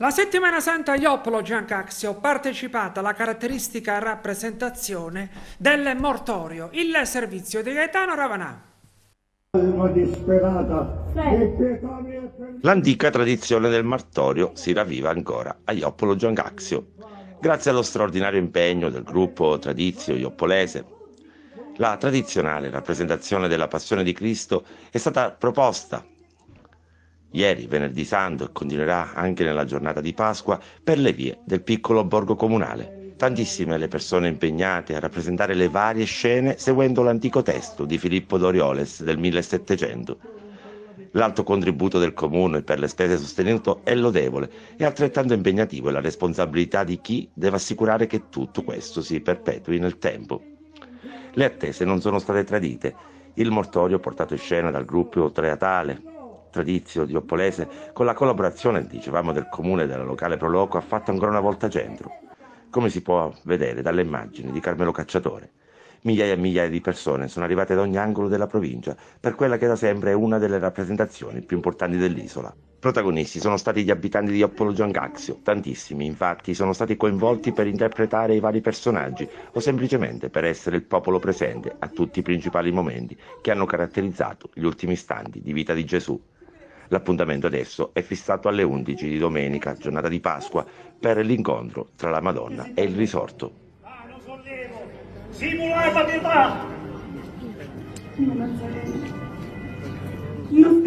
La settimana santa Ioppolo Giancazio partecipata alla caratteristica rappresentazione del mortorio, il servizio di Gaetano Ravanà. L'antica tradizione del martorio si ravviva ancora a Ioppolo Giancazio, grazie allo straordinario impegno del gruppo Tradizio Ioppolese. La tradizionale rappresentazione della Passione di Cristo è stata proposta ieri, venerdì santo, e continuerà anche nella giornata di Pasqua per le vie del piccolo borgo comunale. Tantissime le persone impegnate a rappresentare le varie scene seguendo l'antico testo di Filippo d'Orioles del 1700. L'alto contributo del comune per le spese sostenuto è lodevole e altrettanto impegnativo è la responsabilità di chi deve assicurare che tutto questo si perpetui nel tempo. Le attese non sono state tradite. Il mortorio portato in scena dal gruppo teatrale Tradizio di Oppolese, con la collaborazione, dicevamo, del comune e della locale Proloco, ha fatto ancora una volta centro, come si può vedere dalle immagini di Carmelo Cacciatore. Migliaia e migliaia di persone sono arrivate da ogni angolo della provincia per quella che da sempre è una delle rappresentazioni più importanti dell'isola. Protagonisti sono stati gli abitanti di Oppolo Giancazio, tantissimi infatti sono stati coinvolti per interpretare i vari personaggi o semplicemente per essere il popolo presente a tutti i principali momenti che hanno caratterizzato gli ultimi istanti di vita di Gesù. L'appuntamento adesso è fissato alle 11 di domenica, giornata di Pasqua, per l'incontro tra la Madonna e il risorto. Simulata pietà! Io